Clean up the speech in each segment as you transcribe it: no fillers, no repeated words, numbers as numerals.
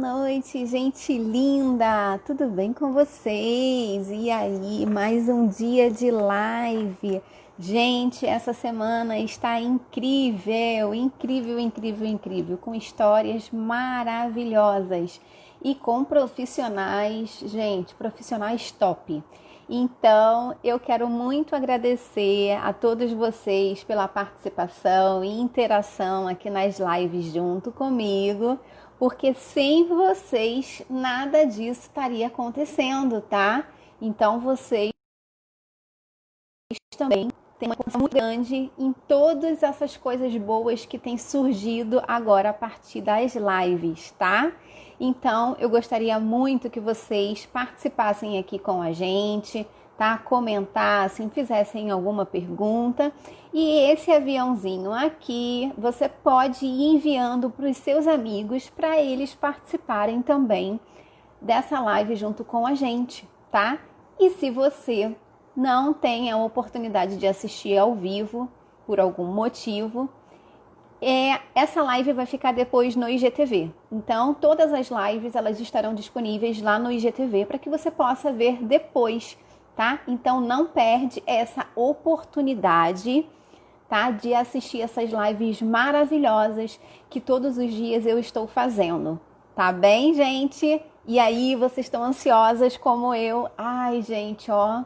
noite, gente linda! Tudo bem com vocês? E aí, mais um dia de live. Gente, essa semana está incrível, incrível, incrível, incrível, com histórias maravilhosas e com profissionais, gente, profissionais top. Então, eu quero muito agradecer a todos vocês pela participação e interação aqui nas lives junto comigo, porque sem vocês nada disso estaria acontecendo, tá? Então, vocês também têm uma contribuição muito grande em todas essas coisas boas que têm surgido agora a partir das lives, tá? Então, eu gostaria muito que vocês participassem aqui com a gente, tá? Comentassem, fizessem alguma pergunta. E esse aviãozinho aqui, você pode ir enviando para os seus amigos para eles participarem também dessa live junto com a gente, tá? E se você não tem a oportunidade de assistir ao vivo por algum motivo, essa live vai ficar depois no IGTV. Então, todas as lives elas estarão disponíveis lá no IGTV para que você possa ver depois, tá? Então, não perde essa oportunidade, tá? De assistir essas lives maravilhosas que todos os dias eu estou fazendo. Tá bem, gente? E aí, vocês estão ansiosas como eu? Ai, gente, ó.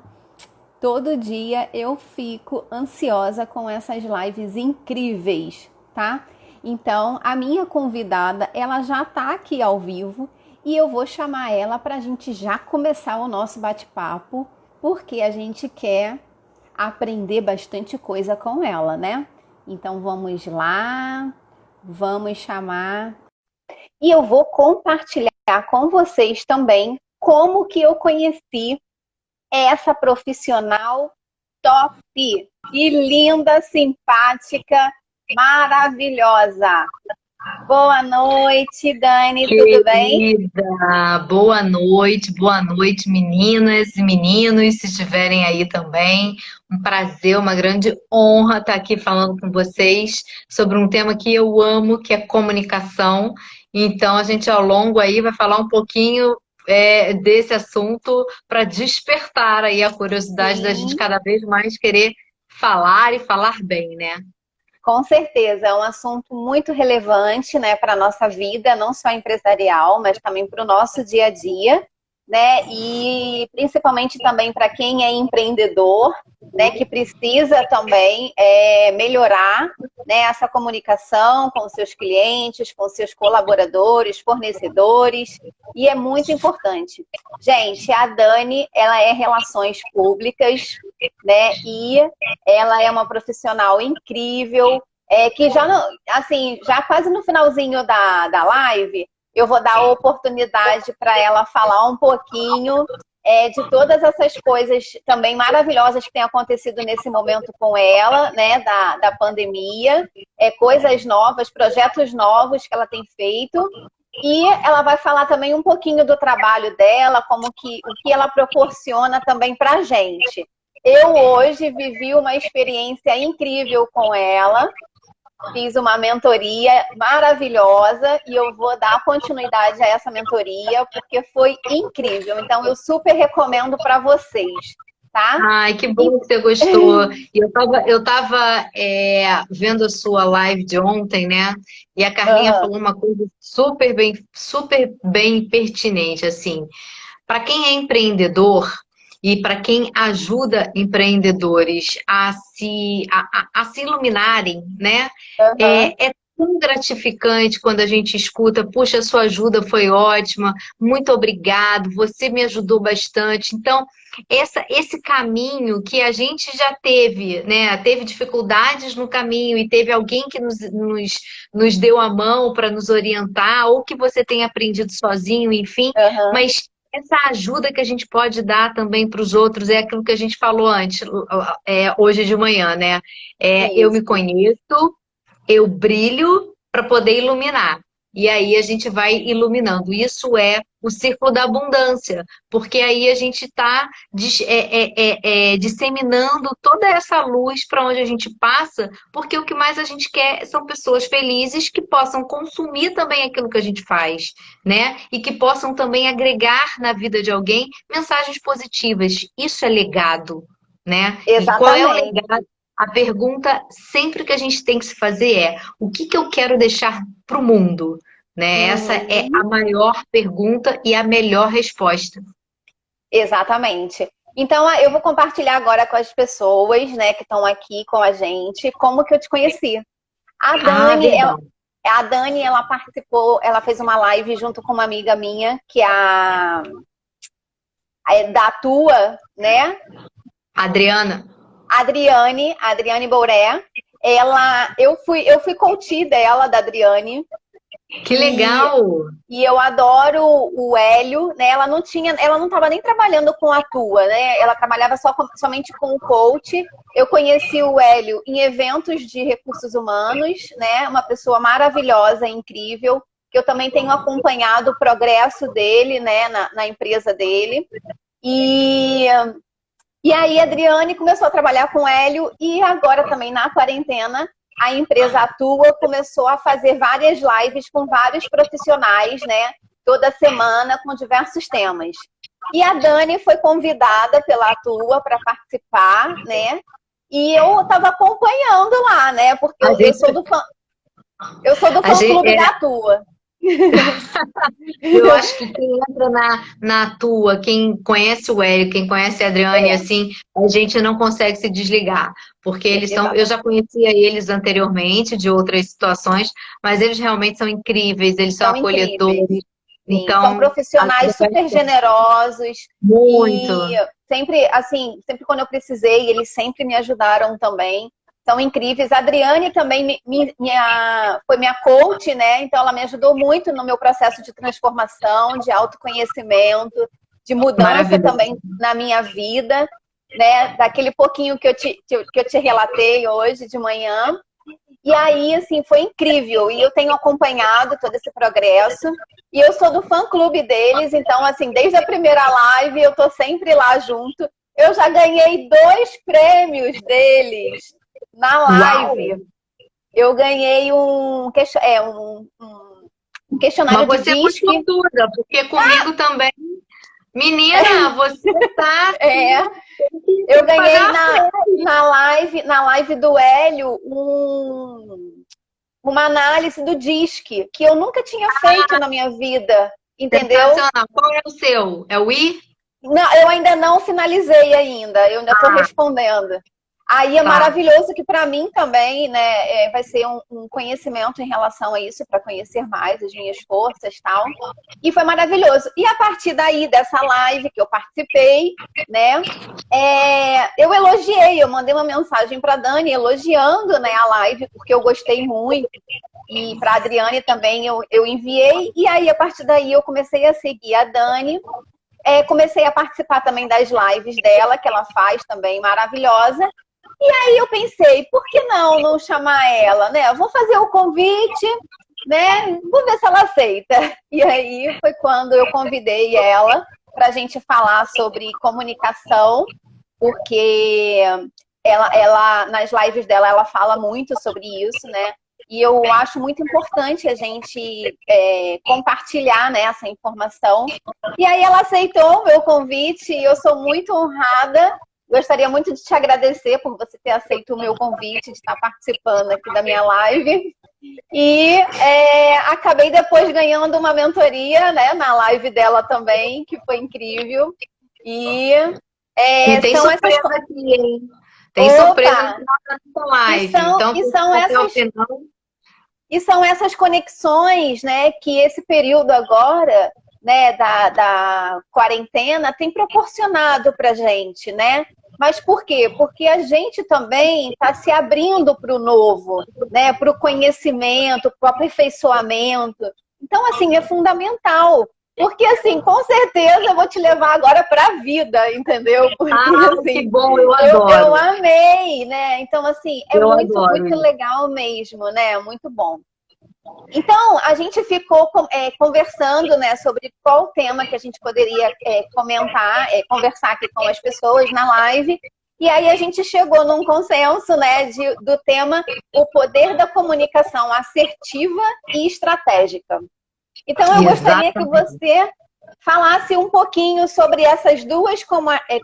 Todo dia eu fico ansiosa com essas lives incríveis, tá? Então, a minha convidada, ela já tá aqui ao vivo e eu vou chamar ela para a gente já começar o nosso bate-papo, porque a gente quer aprender bastante coisa com ela, né? Então, vamos lá, vamos chamar. E eu vou compartilhar com vocês também como que eu conheci essa profissional top e linda, simpática, maravilhosa. Boa noite, Dani, tudo bem? Querida, boa noite, meninas e meninos, se estiverem aí também. Um prazer, uma grande honra estar aqui falando com vocês sobre um tema que eu amo, que é comunicação. Então, a gente ao longo aí vai falar um pouquinho desse assunto para despertar aí a curiosidade da gente Sim, cada vez mais querer falar e falar bem, né? com certeza, é um assunto muito relevante, né, para a nossa vida, não só empresarial, mas também para o nosso dia a dia, né, e principalmente também para quem é empreendedor, né, que precisa também melhorar, né, essa comunicação com seus clientes, com seus colaboradores, fornecedores, e é muito importante. Gente, a Dani, ela é relações públicas, né, e ela é uma profissional incrível, que já, assim, já quase no finalzinho da live, eu vou dar a oportunidade para ela falar um pouquinho de todas essas coisas também maravilhosas que têm acontecido nesse momento com ela, né, da pandemia, coisas novas, projetos novos que ela tem feito. E ela vai falar também um pouquinho do trabalho dela, como que o que ela proporciona também para a gente. Eu hoje vivi uma experiência incrível com ela, fiz uma mentoria maravilhosa e eu vou dar continuidade a essa mentoria porque foi incrível. Então eu super recomendo para vocês, tá? Ai, que bom que você gostou. E eu tava vendo a sua live de ontem, né? E a Carlinha Uhum. falou uma coisa super bem pertinente, assim. Para quem é empreendedor e para quem ajuda empreendedores a se iluminarem, né? Uhum. É tão gratificante quando a gente escuta, puxa, sua ajuda foi ótima, muito obrigado, você me ajudou bastante. Então, esse caminho que a gente já teve, né? Teve dificuldades no caminho e teve alguém que nos deu a mão para nos orientar, ou que você tem aprendido sozinho, enfim, Uhum. mas essa ajuda que a gente pode dar também para os outros é aquilo que a gente falou antes, hoje de manhã, né? Eu me Isso. conheço, eu brilho para poder iluminar. E aí a gente vai iluminando. Isso é o círculo da abundância, porque aí a gente está disseminando toda essa luz para onde a gente passa, porque o que mais a gente quer são pessoas felizes que possam consumir também aquilo que a gente faz, né? E que possam também agregar na vida de alguém mensagens positivas. Isso é legado, né? E qual é o Exatamente. legado? A pergunta sempre que a gente tem que se fazer é: o que que eu quero deixar para o mundo? Né? Essa é a Uhum. maior pergunta e a melhor resposta. Exatamente. Então, eu vou compartilhar agora com as pessoas, né, que estão aqui com a gente, como que eu te conheci. A Ah, Dani, verdade. ela participou, ela fez uma live junto com uma amiga minha, que é da Tua, né? Adriana, A Adriane Bouré. Eu fui coach dela, da Adriane, que e legal! eu adoro o Hélio, né? Ela não estava nem trabalhando com a Tua, né? Ela trabalhava somente com o coach. Eu conheci o Hélio em eventos de recursos humanos, né? Uma pessoa maravilhosa, incrível, que eu também tenho acompanhado o progresso dele, né? Na empresa dele. E e aí a Adriane começou a trabalhar com o Hélio e agora também na quarentena a empresa Atua começou a fazer várias lives com vários profissionais, né? Toda semana com diversos temas. E a Dani foi convidada pela Atua para participar, né? E eu estava acompanhando lá, né? Porque A eu sou gente, do eu sou do a fã gente, clube da Atua. eu acho que quem entra na tua, quem conhece o Hélio, quem conhece a Adriane, É, assim, a gente não consegue se desligar, porque eles são, eu já exatamente. conhecia eles anteriormente de outras situações, mas eles realmente são incríveis, eles são São incríveis. acolhedores, Sim, são então profissionais ajuda super bastante. generosos e Muito. sempre, assim, sempre quando eu precisei, eles sempre me ajudaram também. São incríveis. A Adriane também foi minha coach, né? Então ela me ajudou muito no meu processo de transformação, de autoconhecimento, de mudança Maravilhoso. também na minha vida, né? Daquele pouquinho que eu te relatei hoje de manhã. E aí, assim, foi incrível. E eu tenho acompanhado todo esse progresso. E eu sou do fã-clube deles, então, assim, desde a primeira live eu tô sempre lá junto. Eu já ganhei 2 prêmios deles na Uau! live. Eu ganhei um Mas questionário de você é muito DISC. sortuda, porque comigo também. Menina, você tá É, assim, tem eu que ganhei pagar a na live do Hélio uma análise do DISC, que eu nunca tinha feito na minha vida, entendeu? sensacional. Qual é o seu? É o I? Não, eu ainda não finalizei ainda, eu ainda estou Ah, respondendo. Aí é tá. maravilhoso que para mim também, né, vai ser um conhecimento em relação a isso, para conhecer mais as minhas forças e tal. E foi maravilhoso. E a partir daí, dessa live que eu participei, né, eu elogiei, eu mandei uma mensagem para Dani elogiando, né, a live, porque eu gostei muito. E para a Adriane também eu enviei. E aí, a partir daí, eu comecei a seguir a Dani. Comecei a participar também das lives dela, que ela faz também, maravilhosa. E aí eu pensei, por que não chamar ela, né? Eu vou fazer o convite, né? Vou ver se ela aceita. E aí foi quando eu convidei ela para a gente falar sobre comunicação, porque ela, nas lives dela, ela fala muito sobre isso, né? E eu acho muito importante a gente compartilhar, né, essa informação. E aí ela aceitou o meu convite e eu sou muito honrada. Gostaria muito de te agradecer por você ter aceito o meu convite de estar participando aqui da minha live. E acabei depois ganhando uma mentoria, né, na live dela também, que foi incrível. E E tem são essas. surpresa aqui, hein? Tem surpresa no Opa! final da nossa E live. são, Então, e fica são até o essas final. E são essas conexões, né, que esse período agora, né, da quarentena tem proporcionado para a gente, né? Mas por quê? Porque a gente também está se abrindo para o novo, né, para o conhecimento, para o aperfeiçoamento. Então, assim, é fundamental. Porque, assim, com certeza eu vou te levar agora para a vida, entendeu? Porque, Ah, que assim, bom, eu eu adoro. amei, né? Então, assim, é Eu muito, adoro muito isso. legal mesmo, né? Muito bom. Então, a gente ficou conversando, né, sobre qual tema que a gente poderia comentar, conversar aqui com as pessoas na live. E aí a gente chegou num consenso, né, do tema o poder da comunicação assertiva e estratégica. Então, eu gostaria que Exatamente. você falasse um pouquinho sobre essas duas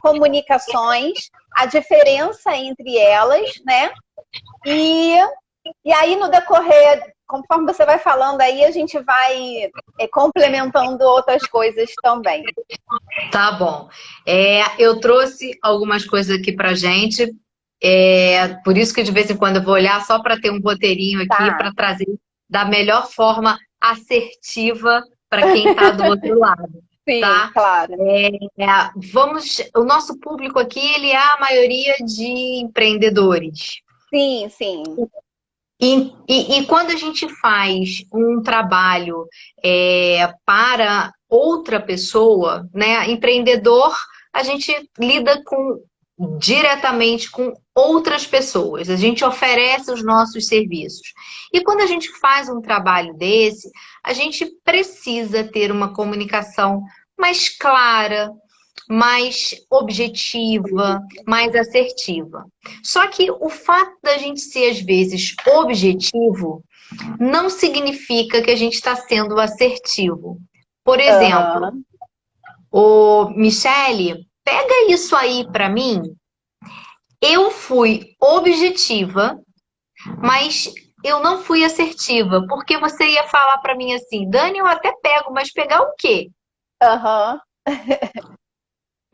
comunicações, a diferença entre elas, né? E aí, no decorrer, conforme você vai falando aí, a gente vai complementando outras coisas também. Tá bom. Eu trouxe algumas coisas aqui pra gente. Por isso que de vez em quando eu vou olhar só para ter um roteirinho aqui Tá. para trazer da melhor forma assertiva para quem está do outro lado, Sim, tá? claro. O nosso público aqui, ele é a maioria de empreendedores. Sim, sim. E quando a gente faz um trabalho para outra pessoa, né, empreendedor, a gente lida diretamente com outras pessoas, a gente oferece os nossos serviços. E quando a gente faz um trabalho desse, a gente precisa ter uma comunicação mais clara, mais objetiva, mais assertiva. Só que o fato da gente ser, às vezes, objetivo não significa que a gente está sendo assertivo. Por exemplo, Aham. o Michele, pega isso aí para mim. Eu fui objetiva, mas eu não fui assertiva, porque você ia falar para mim assim, Dani, eu até pego, mas pegar o quê? Aham.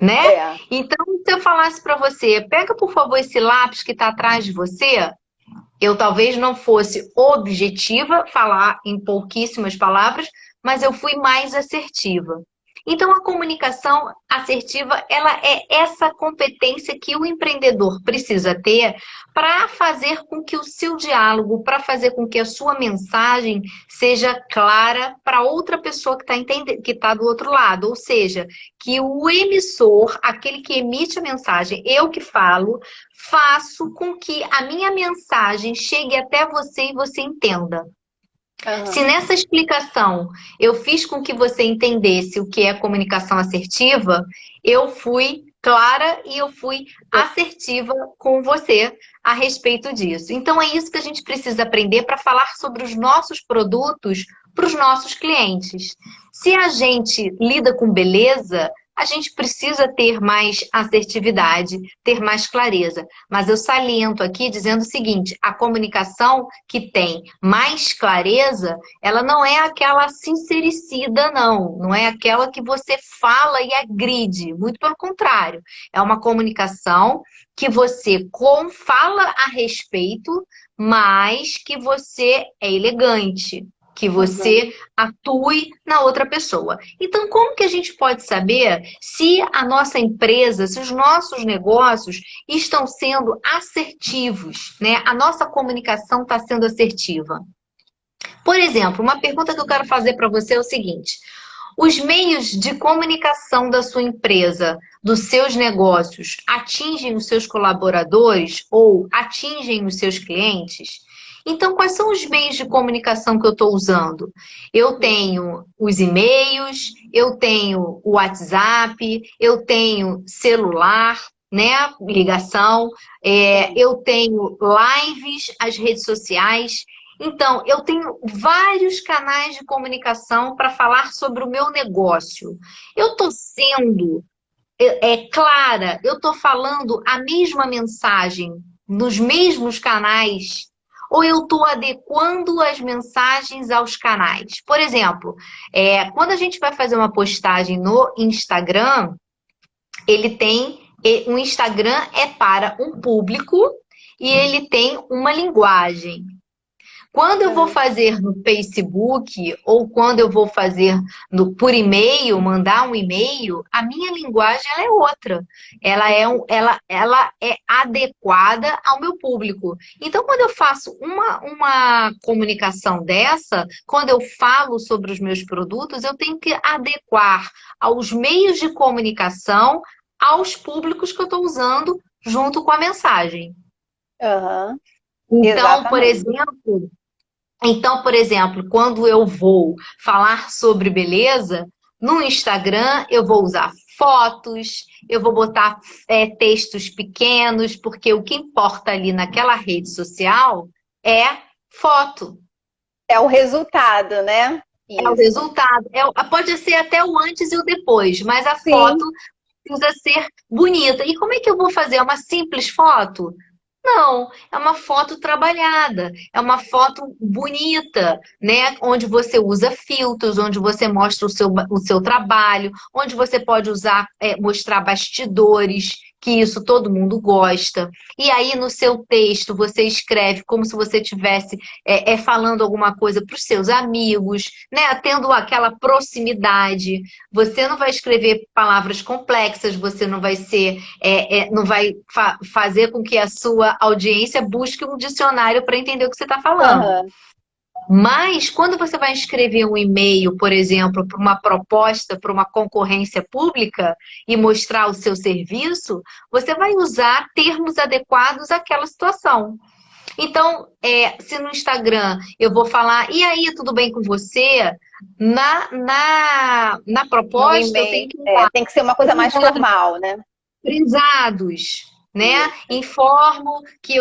Né? É. Então, se eu falasse para você, pega por favor esse lápis que está atrás de você, eu talvez não fosse objetiva, falar em pouquíssimas palavras, mas eu fui mais assertiva. Então, a comunicação assertiva, ela é essa competência que o empreendedor precisa ter para fazer com que o seu diálogo, para fazer com que a sua mensagem seja clara para outra pessoa que está do outro lado. Ou seja, que o emissor, aquele que emite a mensagem, eu que falo, faço com que a minha mensagem chegue até você e você entenda. Se Aham. nessa explicação eu fiz com que você entendesse o que é comunicação assertiva, eu fui clara e eu fui assertiva com você a respeito disso. Então é isso que a gente precisa aprender para falar sobre os nossos produtos para os nossos clientes. Se a gente lida com beleza, a gente precisa ter mais assertividade, ter mais clareza. Mas eu saliento aqui dizendo o seguinte: a comunicação que tem mais clareza, ela não é aquela sincericida, não. Não é aquela que você fala e agride. Muito pelo contrário. É uma comunicação que você fala a respeito, mas que você é elegante, que Uhum. você atue na outra pessoa. Então, como que a gente pode saber se a nossa empresa, se os nossos negócios estão sendo assertivos, né? A nossa comunicação está sendo assertiva. Por exemplo, uma pergunta que eu quero fazer para você é o seguinte: os meios de comunicação da sua empresa, dos seus negócios, atingem os seus colaboradores ou atingem os seus clientes? Então, quais são os meios de comunicação que eu estou usando? Eu tenho os e-mails, eu tenho o WhatsApp, eu tenho celular, né? Ligação, Sim. eu tenho lives, as redes sociais. Então, eu tenho vários canais de comunicação para falar sobre o meu negócio. Eu estou sendo clara, eu estou falando a mesma mensagem nos mesmos canais, ou eu estou adequando as mensagens aos canais? Por exemplo, quando a gente vai fazer uma postagem no Instagram, ele tem. O Instagram é para um público e ele tem uma linguagem. Quando eu vou Aham. fazer no Facebook ou quando eu vou fazer por e-mail, mandar um e-mail, a minha linguagem ela é outra. Ela é adequada ao meu público. Então, quando eu faço uma comunicação dessa, quando eu falo sobre os meus produtos, eu tenho que adequar aos meios de comunicação, aos públicos que eu estou usando junto com a mensagem. Aham. Então, por Exatamente. exemplo. Então, por exemplo, quando eu vou falar sobre beleza, no Instagram eu vou usar fotos, eu vou botar textos pequenos, porque o que importa ali naquela rede social é foto. É o resultado, né? É o Isso. resultado. Pode ser até o antes e o depois, mas a Sim. foto precisa ser bonita. E como é que eu vou fazer? Uma simples foto? Não, é uma foto trabalhada, é uma foto bonita, né? Onde você usa filtros, onde você mostra o seu trabalho, onde você pode usar, mostrar bastidores, que isso todo mundo gosta. E aí no seu texto você escreve como se você estivesse falando alguma coisa para os seus amigos, né? Tendo aquela proximidade. Você não vai escrever palavras complexas, você não vai não vai fazer com que a sua audiência busque um dicionário para entender o que você está falando. Aham. Mas quando você vai escrever um e-mail, por exemplo, para uma proposta, para uma concorrência pública e mostrar o seu serviço, você vai usar termos adequados àquela situação. Então, se no Instagram eu vou falar, e aí, tudo bem com você? Na No proposta, eu tenho e-mail. que Tem que ser uma coisa mais formal, né? frisados, né? Isso. Informo que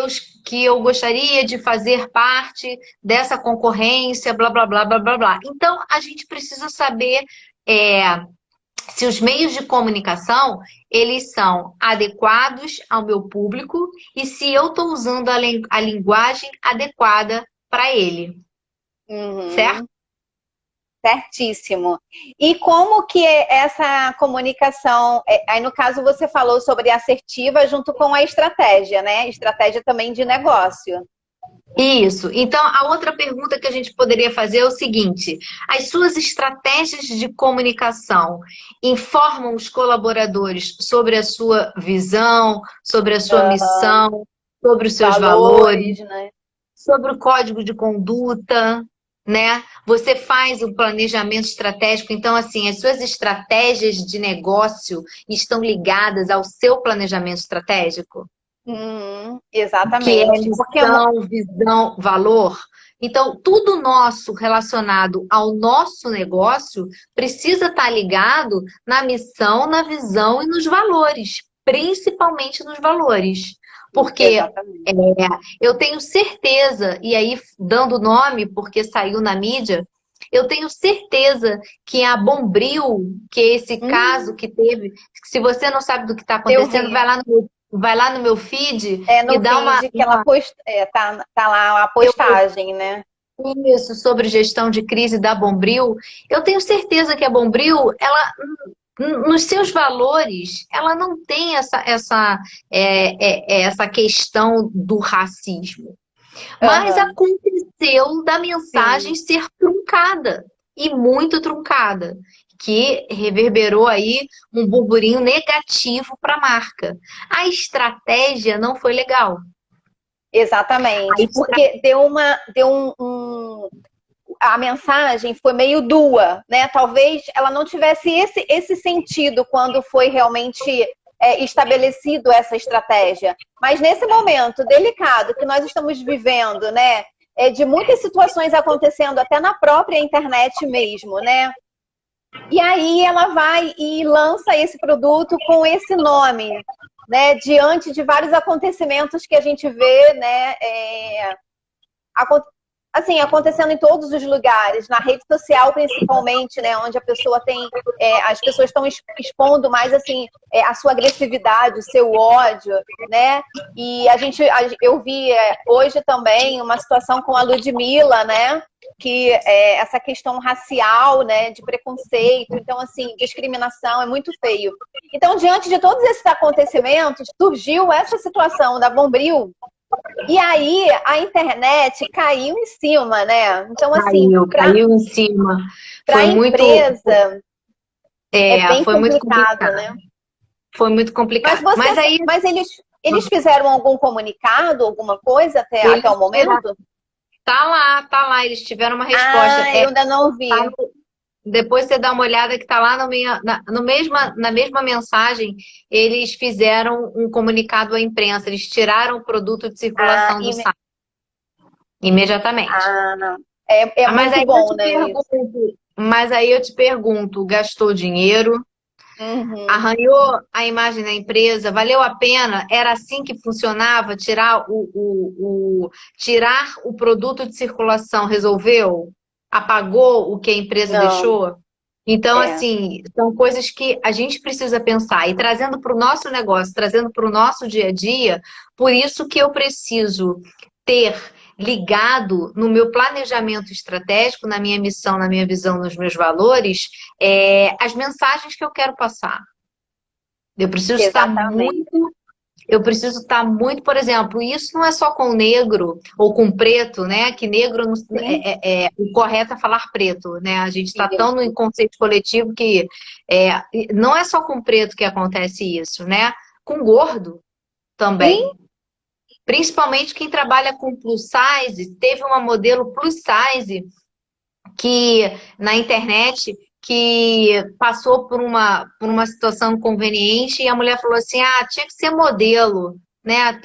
eu gostaria de fazer parte dessa concorrência, blá, blá, blá, blá, blá, blá. Então, a gente precisa saber se os meios de comunicação, eles são adequados ao meu público e se eu estou usando a linguagem adequada para ele, certo? Uhum. Certíssimo. E como que essa comunicação, aí no caso você falou sobre assertiva junto com a estratégia, né? Estratégia também de negócio. Isso. Então, a outra pergunta que a gente poderia fazer é o seguinte: as suas estratégias de comunicação informam os colaboradores sobre a sua visão, sobre a sua missão, sobre os seus valores, Valores, né? sobre o código de conduta, né? Você faz o planejamento estratégico, então, assim, as suas estratégias de negócio estão ligadas ao seu planejamento estratégico? Que é Exatamente. Porque missão, visão, valor. Então, tudo nosso relacionado ao nosso negócio precisa estar ligado na missão, na visão e nos valores, principalmente nos valores. Porque exatamente. eu tenho certeza, e aí dando nome porque saiu na mídia, eu tenho certeza que a Bombril, que é esse caso que teve, se você não sabe do que está Eu acontecendo, vi. vai lá no meu feed e No dá uma, feed que ela tá lá a eu postagem, né? isso sobre gestão de crise da Bombril. Eu tenho certeza que a Bombril, ela nos seus valores, ela não tem essa questão do racismo. Mas Aham, aconteceu da mensagem sim. ser truncada, e muito truncada, que reverberou aí um burburinho negativo para a marca. A estratégia não foi legal. A Exatamente. estra- Porque a mensagem foi meio dura, né? Talvez ela não tivesse esse sentido quando foi realmente estabelecido essa estratégia. Mas nesse momento delicado que nós estamos vivendo, né? De muitas situações acontecendo até na própria internet mesmo, né? E aí ela vai e lança esse produto com esse nome, né? Diante de vários acontecimentos que a gente vê, né? Assim, acontecendo em todos os lugares, na rede social principalmente, né, onde a pessoa tem, as pessoas estão expondo mais assim a sua agressividade, o seu ódio, né? E eu vi hoje também uma situação com a Ludmilla, né? Que essa questão racial, né, de preconceito, então assim, discriminação é muito feio. Então, diante de todos esses acontecimentos, surgiu essa situação da Bombril. E aí a internet caiu em cima, né? Então, assim, caiu em cima. para a Foi muito, empresa é bem foi muito complicado, complicado. né? Foi muito Mas complicado. Mas aí mas eles fizeram algum comunicado, alguma coisa até eles o momento? tá lá, eles tiveram uma resposta. Ah, eu ainda não vi. Tá Depois você dá uma olhada que está lá na mesma mensagem, eles fizeram um comunicado à imprensa, eles tiraram o produto de Ah, circulação do site imediatamente. ah, não. É Mas muito aí eu bom, te né, isso? pergunto, gastou dinheiro? Uhum. Arranhou a imagem da empresa? Valeu a pena? Era assim que funcionava? Tirar o produto de circulação resolveu? Apagou o que a empresa Não, deixou? Então, é. assim, são coisas que a gente precisa pensar. E trazendo para o nosso negócio, trazendo para o nosso dia a dia, por isso que eu preciso ter ligado no meu planejamento estratégico, na minha missão, na minha visão, nos meus valores, as mensagens que eu quero passar. Eu preciso estar Exatamente. muito, eu preciso estar muito, por exemplo, isso não é só com negro ou com preto, né? Que negro Sim, o correto é falar preto, né? A gente está tão no isso. inconsciente coletivo que não é só com preto que acontece isso, né? Com gordo Sim, também. Principalmente quem trabalha com plus size, teve uma modelo plus size que na internet que passou por uma situação inconveniente e a mulher falou assim, tinha que ser modelo, né?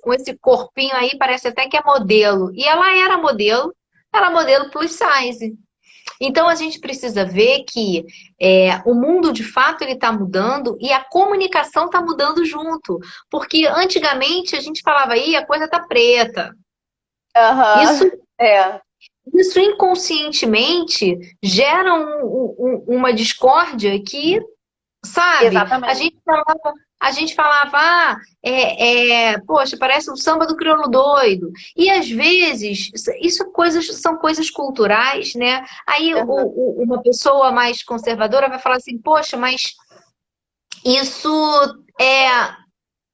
Com esse corpinho aí parece até que é modelo. E ela era modelo plus size. Então a gente precisa ver que o mundo de fato ele está mudando e a comunicação está mudando junto. Porque antigamente a gente falava aí a coisa tá preta. Isso aham, é, isso inconscientemente gera uma discórdia que, sabe, exatamente. a gente falava, poxa, parece um samba do crioulo doido. E às vezes, são coisas culturais, né? Aí Aham. uma pessoa mais conservadora vai falar assim, poxa, mas isso é.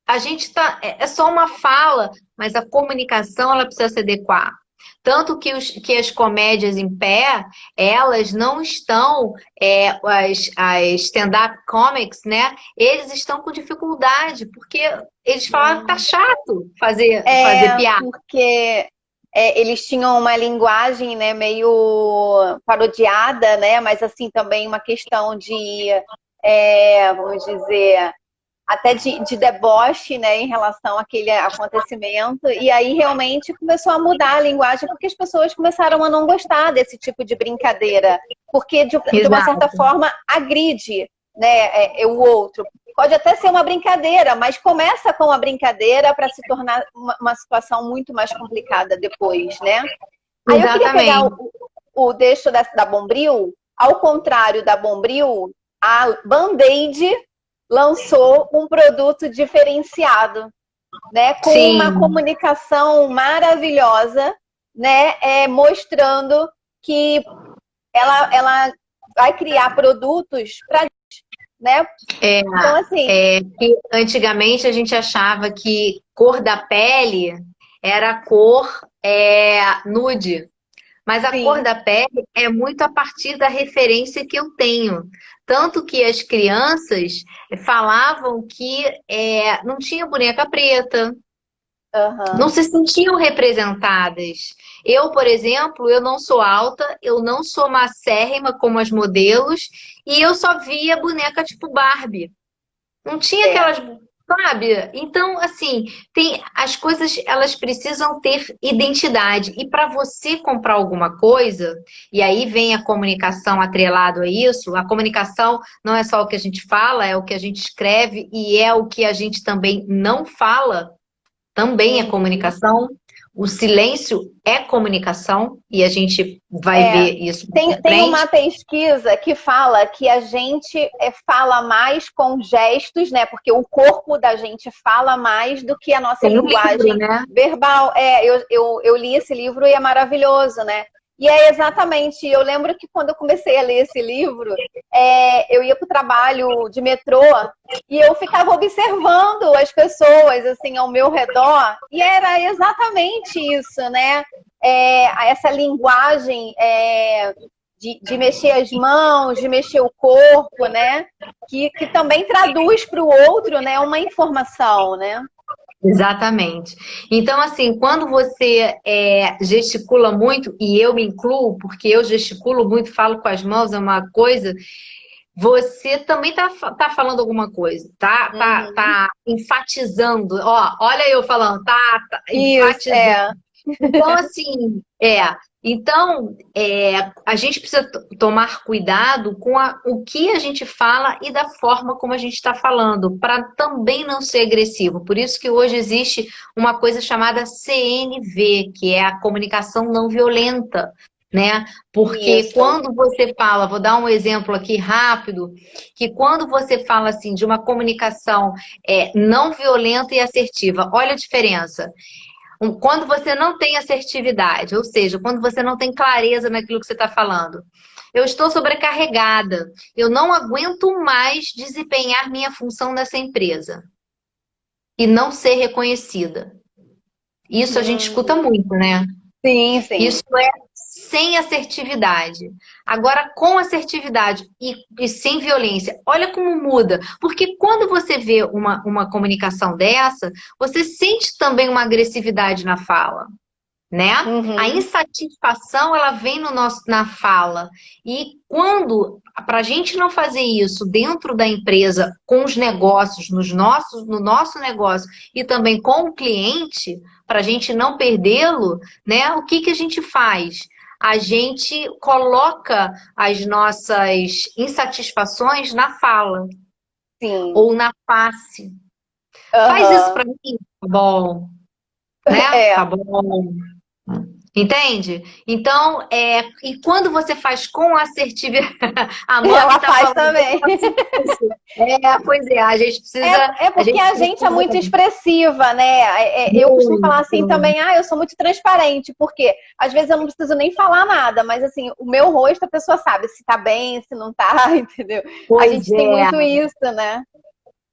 A gente tá. É só uma fala, mas a comunicação ela precisa se adequar. Tanto que as comédias em pé, elas não estão, as stand-up comics, né? Eles estão com dificuldade, porque eles falaram que tá chato fazer É, piada. porque eles tinham uma linguagem, né, meio parodiada, né, mas assim também uma questão de, vamos dizer, até de deboche, né, em relação àquele acontecimento. E aí realmente começou a mudar a linguagem porque as pessoas começaram a não gostar desse tipo de brincadeira, porque de uma certa Exato. forma agride, né, o outro. Pode até ser uma brincadeira, mas começa com a brincadeira para se tornar uma situação muito mais complicada depois, né? Aí eu queria pegar Exatamente. o deixo da Bombril, ao contrário da Bombril, a Band-Aid lançou um produto diferenciado, né, com uma Sim. comunicação maravilhosa, né, mostrando que ela vai criar produtos para, né? É, Então assim, que antigamente a gente achava que cor da pele era cor nude. Mas a cor sim, da pele é muito a partir da referência que eu tenho. Tanto que as crianças falavam que não tinha boneca preta, não aham, se sentiam representadas. Eu, por exemplo, eu não sou alta, eu não sou macérrima como as modelos, e eu só via boneca tipo Barbie. Não tinha é, aquelas, sabe? Então, assim, tem as coisas, elas precisam ter identidade. E para você comprar alguma coisa, e aí vem a comunicação atrelado a isso, a comunicação não é só o que a gente fala, é o que a gente escreve e é o que a gente também não fala, também é uhum. comunicação. O silêncio é comunicação e a gente vai É, ver isso tem, na tem uma frente. pesquisa que fala que a gente fala mais com gestos, né? Porque o corpo da gente fala mais do que a nossa Tem um livro, linguagem né? verbal. Eu li esse livro e é maravilhoso, né? E é exatamente, eu lembro que quando eu comecei a ler esse livro, eu ia para o trabalho de metrô e eu ficava observando as pessoas assim ao meu redor e era exatamente isso, né? Essa linguagem de mexer as mãos, de mexer o corpo, né? Que também traduz para o outro, né, uma informação, né? Exatamente. Então, assim, quando você gesticula muito, e eu me incluo, porque eu gesticulo muito, falo com as mãos, é uma coisa, você também tá falando alguma coisa, Uhum. tá enfatizando. Ó, olha eu falando, tá Isso, enfatizando. Então, assim, a gente precisa tomar cuidado com o que a gente fala e da forma como a gente está falando, para também não ser agressivo. Por isso que hoje existe uma coisa chamada CNV, que é a comunicação não violenta, né? Porque Isso. quando você fala, vou dar um exemplo aqui rápido, que quando você fala assim de uma comunicação não violenta e assertiva, olha a diferença. Quando você não tem assertividade, ou seja, quando você não tem clareza naquilo que você está falando. Eu estou sobrecarregada, eu não aguento mais desempenhar minha função nessa empresa e não ser reconhecida. Isso a gente escuta muito, né? Sim, sim. Isso é sem assertividade. Agora, com assertividade e sem violência, olha como muda. Porque quando você vê uma comunicação dessa, você sente também uma agressividade na fala, né? A Uhum. insatisfação, ela vem na fala. E quando, para a gente não fazer isso dentro da empresa, com os negócios, no nosso negócio e também com o cliente, para a gente não perdê-lo, né? O que que a gente faz? A gente coloca as nossas insatisfações na fala Sim. ou na face. Faz isso Aham. para mim, tá bom, né? É. Tá bom. Entende? Então, e quando você faz com assertividade, a Mami Ela está faz falando com também. isso. Pois é, É a porque gente a gente é precisa muito expressiva, né? Eu costumo falar assim muito. também, eu sou muito transparente, porque às vezes eu não preciso nem falar nada, mas assim, o meu rosto a pessoa sabe se tá bem, se não tá, entendeu? A Pois gente tem é, muito isso, né?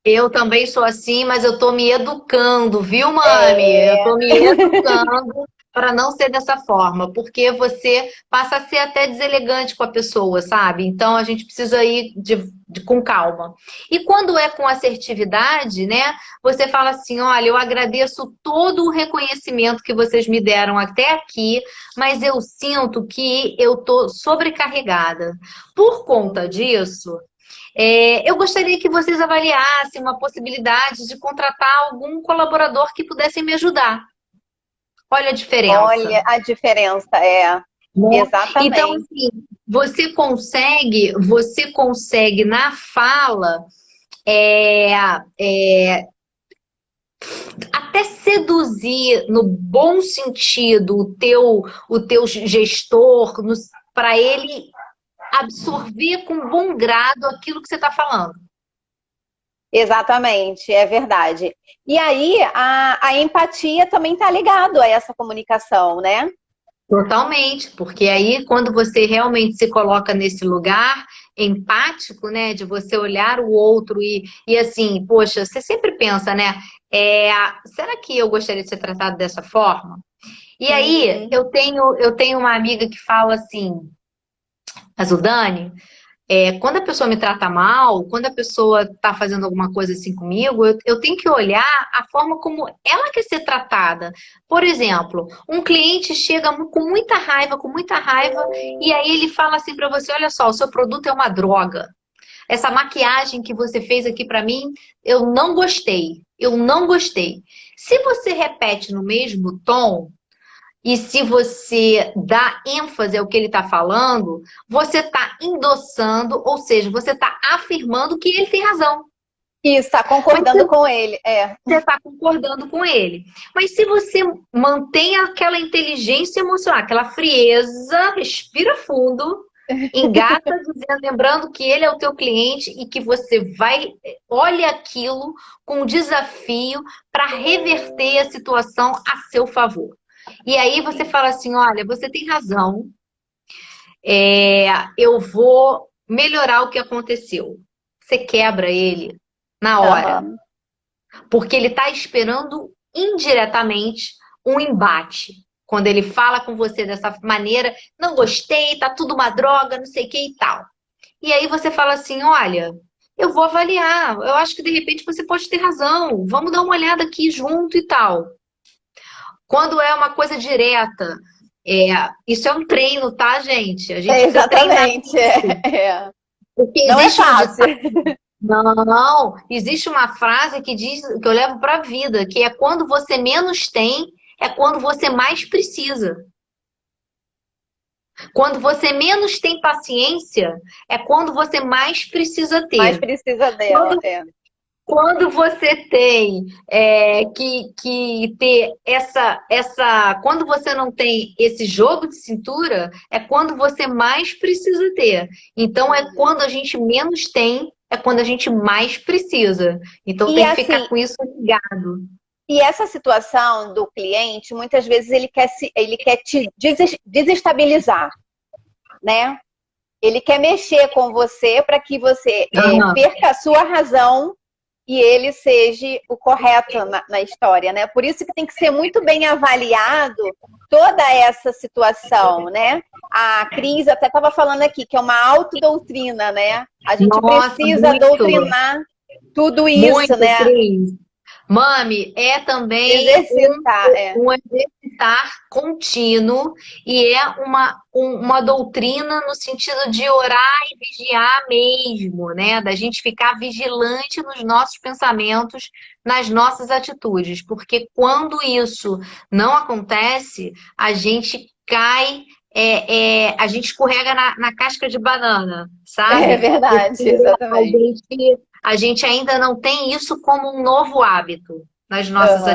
eu também sou assim, mas eu tô me educando, viu, Mami? Eu É, tô me educando para não ser dessa forma, porque você passa a ser até deselegante com a pessoa, sabe? Então a gente precisa ir com calma. E quando é com assertividade, né? Você fala assim: olha, eu agradeço todo o reconhecimento que vocês me deram até aqui, mas eu sinto que eu tô sobrecarregada. Por conta disso. Eu gostaria que vocês avaliassem uma possibilidade de contratar algum colaborador que pudesse me ajudar. Olha a diferença, olha a diferença, é. né? Então, Exatamente. assim, você consegue na fala é, é, até seduzir no bom sentido o teu gestor para ele absorver com bom grado aquilo que você está falando. Exatamente, é verdade. E aí, a empatia também está ligado a essa comunicação, né? Totalmente, porque aí quando você realmente se coloca nesse lugar empático, né, de você olhar o outro e assim, poxa, você sempre pensa, né, será que eu gostaria de ser tratado dessa forma? E aí Uhum. eu tenho uma amiga que fala assim, mas o Dani, quando a pessoa me trata mal, quando a pessoa está fazendo alguma coisa assim comigo, eu tenho que olhar a forma como ela quer ser tratada. Por exemplo, um cliente chega com muita raiva, e aí ele fala assim para você: olha só, o seu produto é uma droga. Essa maquiagem que você fez aqui para mim, eu não gostei. Eu não gostei. Se você repete no mesmo tom, e se você dá ênfase ao que ele está falando, você está endossando, ou seja, você está afirmando que ele tem razão. Isso, está Mas concordando se com ele. É. você está concordando com ele. Mas se você mantém aquela inteligência emocional, aquela frieza, respira fundo, engata, dizendo, lembrando que ele é o teu cliente e que você vai, olha aquilo com desafio para reverter a situação a seu favor. E aí você fala assim, olha, você tem razão, eu vou melhorar o que aconteceu. Você quebra ele na hora, Aham. porque ele está esperando indiretamente um embate. Quando ele fala com você dessa maneira, não gostei, tá tudo uma droga, não sei o que e tal. E aí você fala assim, olha, eu vou avaliar, eu acho que de repente você pode ter razão, vamos dar uma olhada aqui junto e tal. Quando é uma coisa direta, isso é um treino, tá, gente? A gente precisa treinar Exatamente. isso. É. Porque Não é existe um fácil. ditado. Não, existe uma frase que diz que eu levo para a vida, que é quando você menos tem, é quando você mais precisa. Quando você menos tem paciência, é quando você mais precisa Mas ter. precisa dela, Quando, é. quando você tem que ter quando você não tem esse jogo de cintura, é quando você mais precisa ter. Então é quando a gente menos tem, é quando a gente mais precisa. Então E tem que assim, ficar com isso ligado. e essa situação do cliente, muitas vezes ele quer te desestabilizar, né? Ele quer mexer com você para que você Aham. perca a sua razão e ele seja o correto na história, né? Por isso que tem que ser muito bem avaliado toda essa situação, né? A Cris até estava falando aqui que é uma autodoutrina, né? A gente Nossa, precisa muito, doutrinar tudo isso, muito, né? Cris. Mami, é também Exercitar, um exercitar contínuo e é uma doutrina no sentido de orar e vigiar mesmo, né? Da gente ficar vigilante nos nossos pensamentos, nas nossas atitudes, porque quando isso não acontece, a gente cai, a gente escorrega na casca de banana, é sabe? Porque verdade, a exatamente. gente a gente ainda não tem isso como um novo hábito Uhum. nas nossas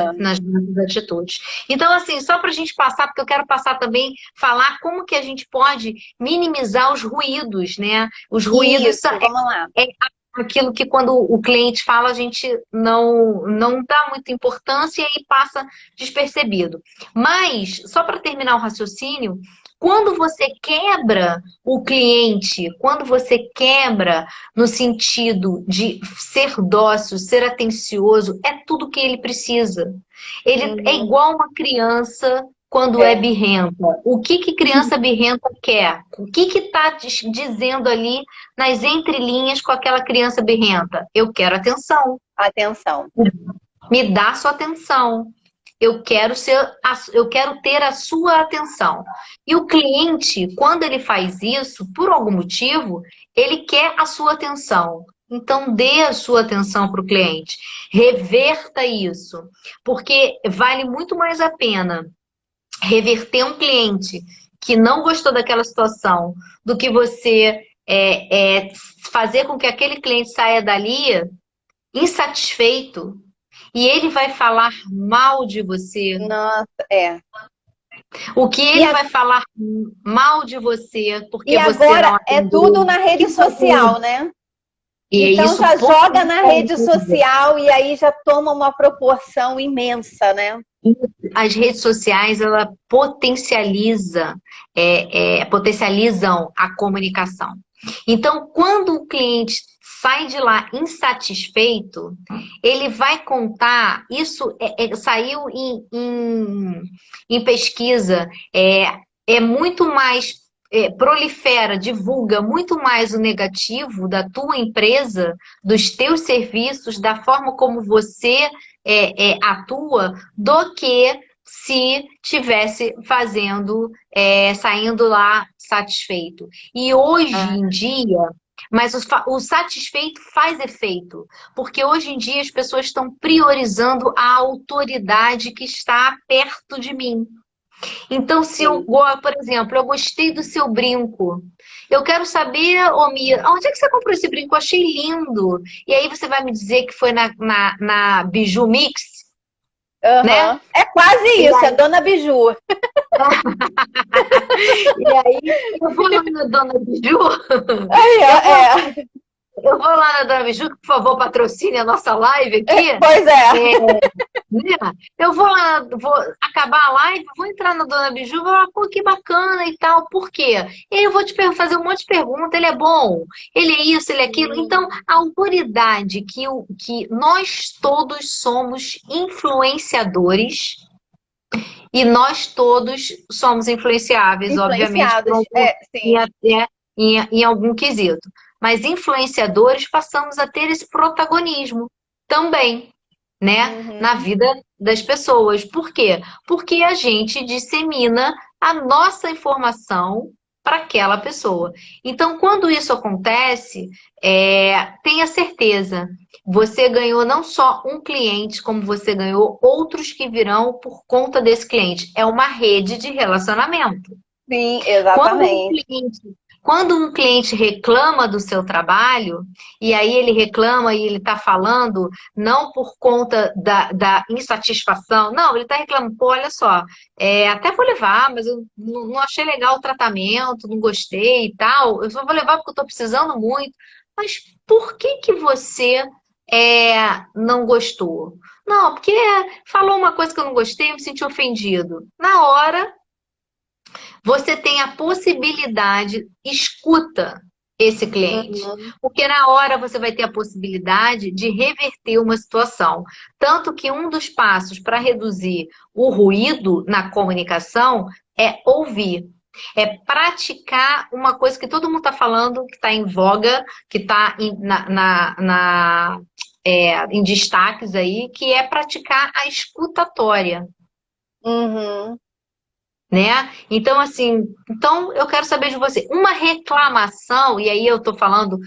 atitudes. Então, assim, só para a gente passar, porque eu quero passar também, falar como que a gente pode minimizar os ruídos, né? Os ruídos Isso, vamos lá. é aquilo que quando o cliente fala, a gente não dá muita importância e passa despercebido. Mas, só para terminar o raciocínio, quando você quebra o cliente, quando você quebra no sentido de ser dócil, ser atencioso, é tudo que ele precisa. Ele é Uhum. igual uma criança quando é É. birrenta. O que que criança birrenta quer? O que que tá dizendo ali nas entrelinhas com aquela criança birrenta? Eu quero atenção. Atenção. Me dá sua atenção. Eu quero ter a sua atenção. E o cliente, quando ele faz isso, por algum motivo, ele quer a sua atenção. Então, dê a sua atenção para o cliente. Reverta isso. Porque vale muito mais a pena reverter um cliente que não gostou daquela situação do que você fazer com que aquele cliente saia dali insatisfeito e ele vai falar mal de você. Nossa, é. O que E, ele vai falar mal de você e porque você agora não é tudo atendeu. na rede Isso é tudo. social, né? E é Então isso já joga na rede potencializa. social e aí já toma uma proporção imensa, né? As redes sociais, ela potencializam a comunicação. Então, quando o cliente sai de lá insatisfeito, ele vai contar, isso saiu em pesquisa, é muito mais, prolifera, divulga muito mais o negativo da tua empresa, dos teus serviços, da forma como você atua, do que se tivesse saindo lá satisfeito. E hoje Ah, em dia, mas o satisfeito faz efeito, porque hoje em dia as pessoas estão priorizando a autoridade que está perto de mim. Então, se eu, sim. por exemplo, eu gostei do seu brinco, eu quero saber, ô Mia, onde é que você comprou esse brinco? Eu achei lindo. E aí você vai me dizer que foi na Biju Mix, né? Uhum. É quase E isso, é aí, Dona Biju. e aí eu vou lá na Dona Biju, Aí, eu vou, é. eu vou lá na Dona Biju, que, por favor, patrocine a nossa live aqui. Pois é. É, né? Eu vou lá, vou acabar a live, vou entrar na Dona Biju, vou falar, pô, que bacana e tal, por quê? E aí eu vou te fazer um monte de perguntas, ele é bom, ele é isso, ele é aquilo. Então, a autoridade que nós todos somos influenciadores e nós todos somos influenciáveis, obviamente, Influenciados. É, em, sim. até- em algum quesito. Mas influenciadores passamos a ter esse protagonismo também, né, na Uhum. vida das pessoas. Por quê? Porque a gente dissemina a nossa informação para aquela pessoa. Então, quando isso acontece, tenha certeza, você ganhou não só um cliente, como você ganhou outros que virão por conta desse cliente. É uma rede de relacionamento. Sim, Quando um exatamente. cliente, quando um cliente reclama do seu trabalho, e aí ele reclama e ele está falando não por conta da insatisfação, não, ele está reclamando, pô, olha só, até vou levar, mas eu não achei legal o tratamento, não gostei e tal, eu só vou levar porque eu estou precisando muito. Mas por que que você não gostou? Não, porque falou uma coisa que eu não gostei, eu me senti ofendido. Na hora, você tem a possibilidade, escuta esse cliente. Uhum. Porque na hora você vai ter a possibilidade de reverter uma situação. Tanto que um dos passos para reduzir o ruído na comunicação é ouvir. É praticar uma coisa que todo mundo está falando, que está em voga, que está em destaques aí, que é praticar a escutatória. Uhum. Né? Então, assim, então eu quero saber de você, uma reclamação, e aí eu estou falando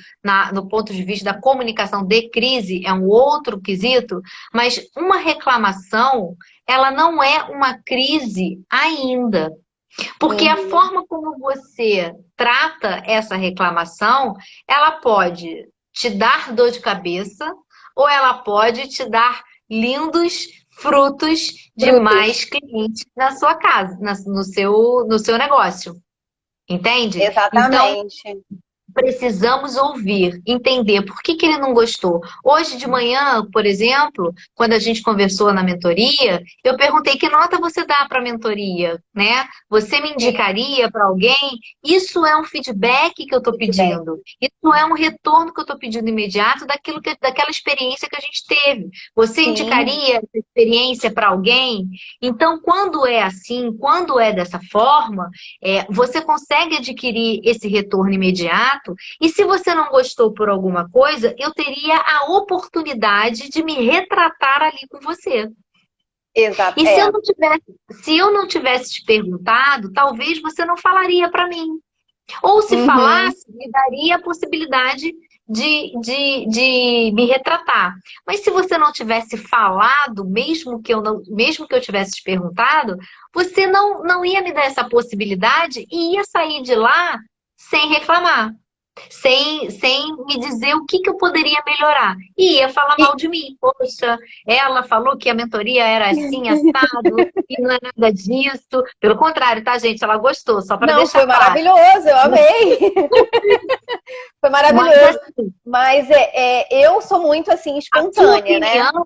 no ponto de vista da comunicação de crise, é um outro quesito, mas uma reclamação, ela não é uma crise ainda. Porque a Uhum. forma como você trata essa reclamação, ela pode te dar dor de cabeça ou ela pode te dar lindos frutos de Brutos. mais clientes na sua casa, no seu negócio. Entende? Então, Exatamente. precisamos ouvir, entender por que que ele não gostou. Hoje de manhã, por exemplo, quando a gente conversou na mentoria, eu perguntei que nota você dá para a mentoria, né? Você me Sim, indicaria para alguém? Isso é um feedback que eu estou feedback. pedindo. Isso é um retorno que eu estou pedindo imediato daquela experiência que a gente teve. Você Sim, indicaria essa experiência para alguém? Então, quando é assim, quando é dessa forma, você consegue adquirir esse retorno imediato e se você não gostou por alguma coisa, eu teria a oportunidade de me retratar ali com você. exato. E É. se eu não tivesse te perguntado, talvez você não falaria para mim. Ou se Uhum. falasse, me daria a possibilidade de me retratar. Mas se você não tivesse falado, mesmo que eu tivesse te perguntado, você não ia me dar essa possibilidade e ia sair de lá sem reclamar. Sem me dizer o que eu poderia melhorar. E ia falar E mal de mim. Poxa, ela falou que a mentoria era assim, assado, e não é nada disso. Pelo contrário, tá, gente? Ela gostou, só para não, deixar foi claro. maravilhoso, eu amei. Foi Mas, maravilhoso. assim, Mas eu sou muito assim a sua espontânea, né? opinião,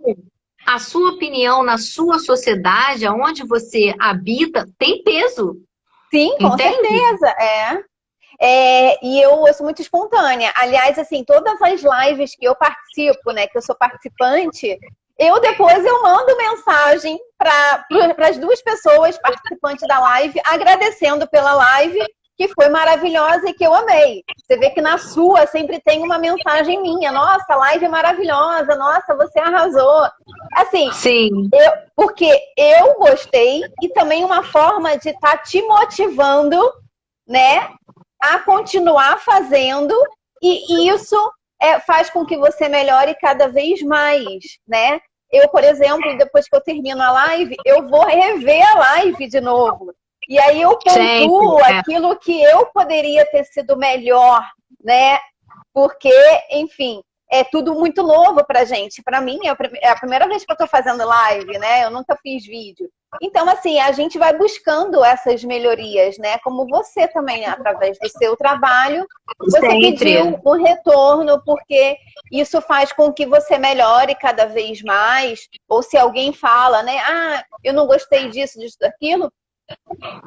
a sua opinião na sua sociedade, aonde você habita, tem peso, Sim, com entende? certeza. E eu sou muito espontânea. Aliás, assim, todas as lives que eu participo, né, que eu sou participante, eu mando mensagem para as duas pessoas participantes da live, agradecendo pela live, que foi maravilhosa e que eu amei. Você vê que na sua sempre tem uma mensagem minha. Nossa, a live é maravilhosa. Nossa, você arrasou. Assim, Sim. porque eu gostei e também uma forma de estar te motivando, né, a continuar fazendo e isso faz com que você melhore cada vez mais, né? Eu, por exemplo, depois que eu termino a live, eu vou rever a live de novo. E aí eu Sempre. pontuo aquilo que eu poderia ter sido melhor, né? Porque, enfim, é tudo muito novo pra gente. Pra mim, é a primeira vez que eu tô fazendo live, né? Eu nunca fiz vídeo. Então, assim, a gente vai buscando essas melhorias, né? Como você também, através do seu trabalho, você Sempre. pediu um retorno, porque isso faz com que você melhore cada vez mais. Ou se alguém fala, né? Ah, eu não gostei disso, disso, daquilo.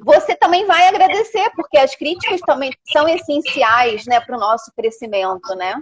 Você também vai agradecer, porque as críticas também são essenciais, né, para o nosso crescimento, né?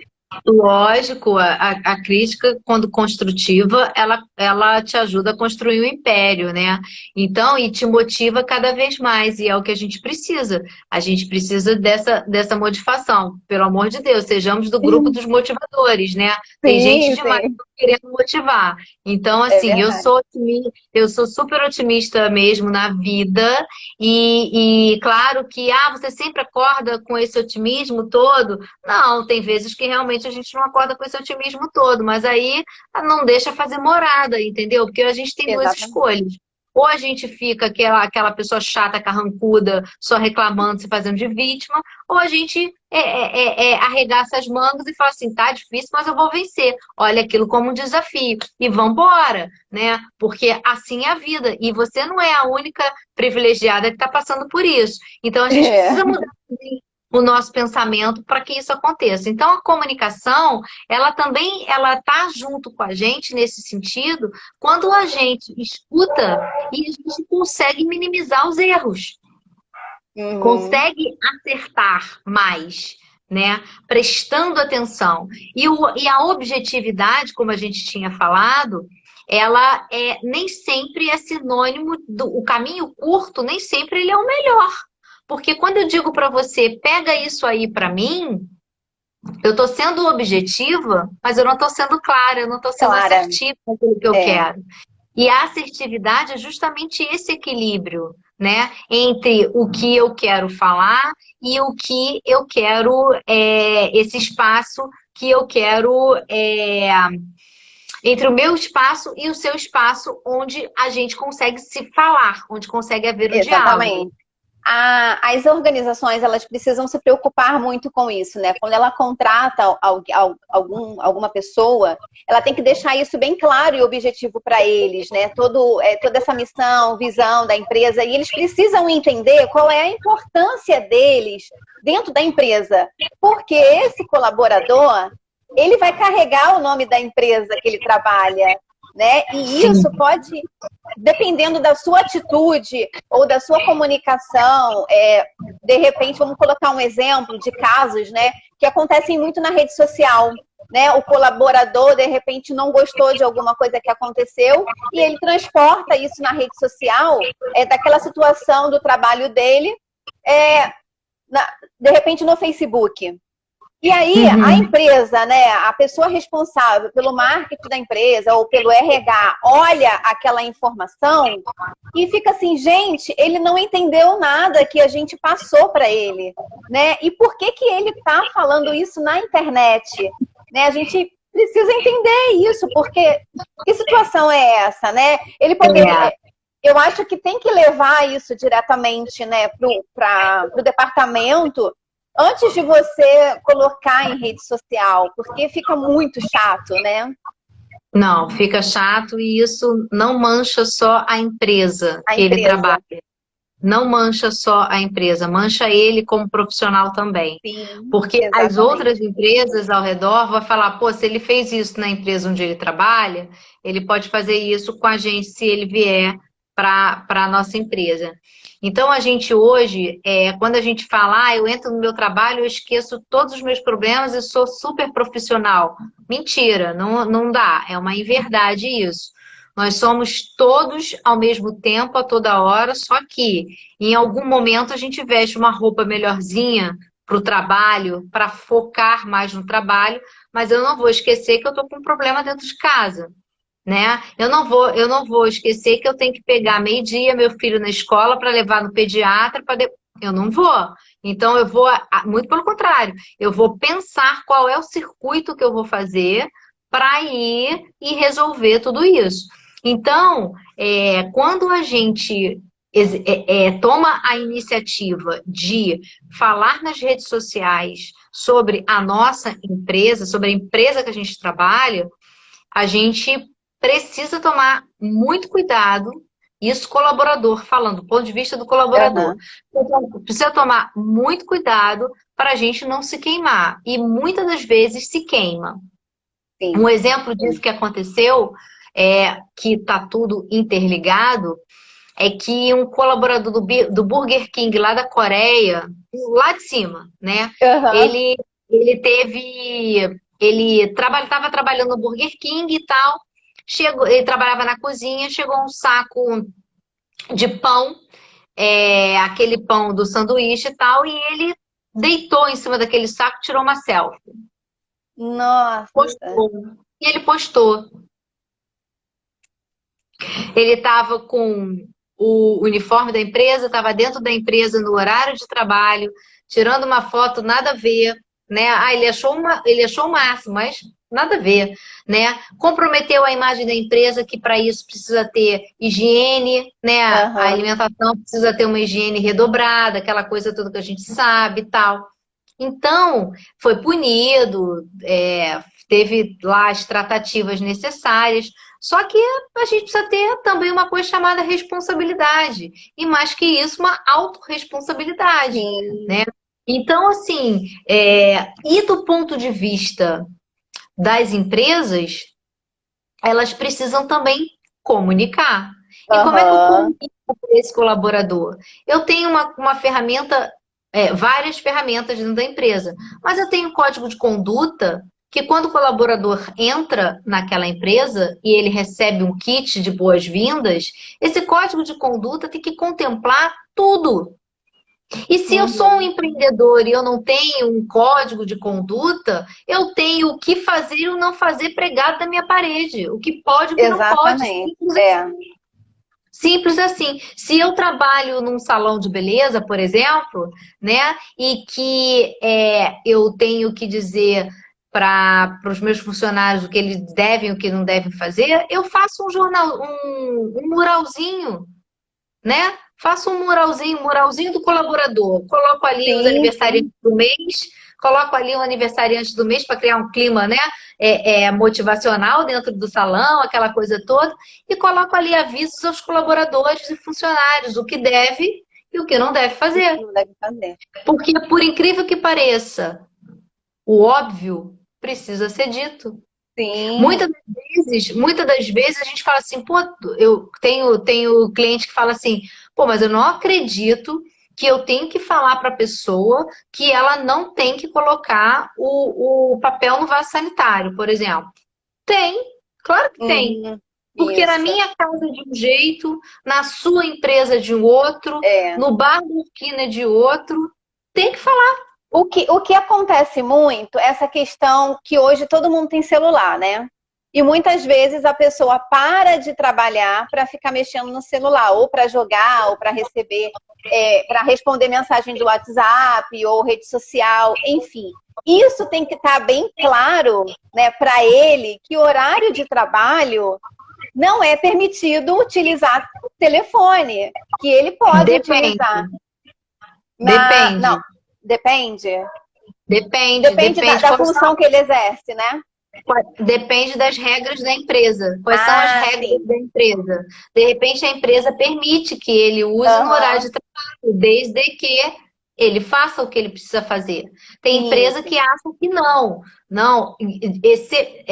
Lógico, a crítica, quando construtiva, ela te ajuda a construir um império, né? Então, e te motiva cada vez mais, e é o que a gente precisa. A gente precisa dessa motivação. Pelo amor de Deus, sejamos do grupo dos motivadores, né? Tem gente Sim, demais sim. querendo motivar. Então, É assim, verdade. eu sou super otimista mesmo na vida e claro que, você sempre acorda com esse otimismo todo? Não, tem vezes que realmente a gente não acorda com esse otimismo todo, mas aí não deixa fazer morada, entendeu? Porque a gente tem duas Exatamente. escolhas. Ou a gente fica aquela pessoa chata, carrancuda, só reclamando, se fazendo de vítima, ou a gente arregaça as mangas e fala assim, tá difícil, mas eu vou vencer. Olha aquilo como um desafio. E vambora, né? Porque assim é a vida. E você não é a única privilegiada que está passando por isso. Então a gente É, precisa mudar o nosso pensamento para que isso aconteça. Então a comunicação, ela também, ela está junto com a gente nesse sentido, quando a gente escuta e a gente consegue minimizar os erros, uhum, consegue acertar mais, né? Prestando atenção. E a objetividade, como a gente tinha falado, ela nem sempre é sinônimo o caminho curto, nem sempre ele é o melhor. Porque quando eu digo para você, pega isso aí para mim, eu estou sendo objetiva, mas eu não estou sendo clara, eu não estou sendo Clara, assertiva com aquilo que eu é, quero. E a assertividade é justamente esse equilíbrio, né? Entre o que eu quero falar e o que eu quero, esse espaço que eu quero, entre o meu espaço e o seu espaço, onde a gente consegue se falar, onde consegue haver o diálogo. exatamente. As organizações elas precisam se preocupar muito com isso, né? Quando ela contrata alguma pessoa, ela tem que deixar isso bem claro e objetivo para eles, né? Toda essa missão, visão da empresa, e eles precisam entender qual é a importância deles dentro da empresa, porque esse colaborador ele vai carregar o nome da empresa que ele trabalha, né? E Sim. isso pode, dependendo da sua atitude ou da sua comunicação, de repente, vamos colocar um exemplo de casos, né, que acontecem muito na rede social, né? O colaborador, de repente, não gostou de alguma coisa que aconteceu e ele transporta isso na rede social, daquela situação do trabalho dele, é, de repente, no Facebook. E aí, a Uhum. empresa, né, a pessoa responsável pelo marketing da empresa ou pelo RH, olha aquela informação e fica assim, gente, ele não entendeu nada que a gente passou para ele, né? E por que que ele está falando isso na internet? Né? A gente precisa entender isso, porque que situação é essa, né? Ele É. poderia, eu acho que tem que levar isso diretamente, né, para o departamento antes de você colocar em rede social, porque fica muito chato, né? Não, fica chato e isso não mancha só a empresa A que ele empresa. trabalha. Não mancha só a empresa, mancha ele como profissional também. Sim, Porque as exatamente. outras empresas ao redor vão falar, pô, se ele fez isso na empresa onde ele trabalha, ele pode fazer isso com a gente se ele vier para a nossa empresa. Então, a gente hoje, quando a gente fala, eu entro no meu trabalho, eu esqueço todos os meus problemas e sou super profissional. Mentira, não, não dá, é uma inverdade isso. Nós somos todos ao mesmo tempo, a toda hora, só que em algum momento a gente veste uma roupa melhorzinha para o trabalho, para focar mais no trabalho, mas eu não vou esquecer que eu estou com um problema dentro de casa, né? Eu não vou esquecer que eu tenho que pegar meio-dia meu filho na escola para levar no pediatra para eu não vou. Então eu vou, muito pelo contrário, eu vou pensar qual é o circuito que eu vou fazer para ir e resolver tudo isso. Então, quando a gente toma a iniciativa de falar nas redes sociais sobre a nossa empresa, sobre a empresa que a gente trabalha, a gente precisa tomar muito cuidado, isso colaborador, falando do ponto de vista do colaborador. Uhum, Então, precisa tomar muito cuidado para a gente não se queimar. E muitas das vezes se queima. Um sim. exemplo disso que aconteceu, que está tudo interligado, é que um colaborador do Burger King lá da Coreia, lá de cima, né? Uhum. Ele teve. Ele estava trabalhando no Burger King e tal. Chegou, ele trabalhava na cozinha, chegou um saco de pão, aquele pão do sanduíche e tal, e ele deitou em cima daquele saco, tirou uma selfie. Nossa. Postou. e ele postou. Ele estava com o uniforme da empresa, estava dentro da empresa no horário de trabalho, tirando uma foto nada a ver, né? Ah, ele achou o máximo, mas nada a ver, né? Comprometeu a imagem da empresa, que para isso precisa ter higiene, né? A Aham. alimentação precisa ter uma higiene redobrada, aquela coisa toda que a gente sabe e tal. Então, foi punido, teve lá as tratativas necessárias, só que a gente precisa ter também uma coisa chamada responsabilidade, e mais que isso, uma autorresponsabilidade, Sim. né? Então, assim, e do ponto de vista das empresas, elas precisam também comunicar. E como é que eu Aham. comunico com esse colaborador? Eu tenho uma ferramenta, várias ferramentas dentro da empresa, mas eu tenho um código de conduta que quando o colaborador entra naquela empresa e ele recebe um kit de boas-vindas, esse código de conduta tem que contemplar tudo. E se eu sou um Uhum. empreendedor e eu não tenho um código de conduta, eu tenho o que fazer e o não fazer pregado na minha parede. O que pode e o que não pode. Exatamente. É. Simples assim. Se eu trabalho num salão de beleza, por exemplo, né, e que eu tenho que dizer para os meus funcionários o que eles devem e o que não devem fazer, eu faço um muralzinho, né? Faço um muralzinho do colaborador. Coloco ali os Sim, sim. aniversariantes do mês, coloco ali o aniversariante do mês para criar um clima, né? Motivacional dentro do salão, aquela coisa toda, e coloco ali avisos aos colaboradores e funcionários, o que deve e o que não deve O que fazer. não deve fazer. Porque, por incrível que pareça, o óbvio precisa ser dito. Sim. Muitas das vezes a gente fala assim, pô, eu tenho cliente que fala assim, pô, mas eu não acredito que eu tenho que falar para a pessoa que ela não tem que colocar o papel no vaso sanitário, por exemplo. Tem, claro que tem. Uhum. Porque na Isso. minha casa de um jeito, na sua empresa de um outro, É. no bar da esquina de outro, tem que falar. O que acontece muito é essa questão que hoje todo mundo tem celular, né? E muitas vezes a pessoa para de trabalhar para ficar mexendo no celular, ou para jogar, ou para receber, para responder mensagem do WhatsApp, ou rede social, enfim. Isso tem que estar bem claro, né, para ele que o horário de trabalho não é permitido utilizar telefone, que ele pode Depende, utilizar não, depende, depende. depende, Depende da, depende. da função que ele exerce, né? Depende das regras da empresa. Quais são as Ah, regras sim. da empresa? De repente, a empresa permite que ele use no horário de Aham. trabalho, desde que ele faça o que ele precisa fazer. Tem empresa Isso. que acha que não. Não, esse,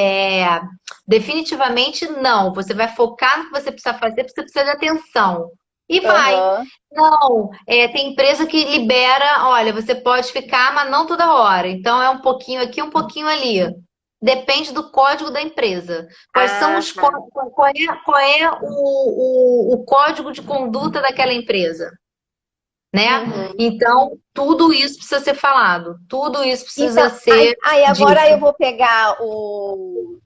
definitivamente não. Você vai focar no que você precisa fazer, porque você precisa de atenção. E vai. Aham. Não, tem empresa que libera, olha, você pode ficar, mas não toda hora. Então é um pouquinho aqui, um pouquinho ali. Depende do código da empresa. Quais são Ah, os tá. qual é o código de conduta daquela empresa, né? Uhum. Então, tudo isso precisa ser falado, tudo isso Então, precisa aí, ser aí agora eu dito. vou pegar o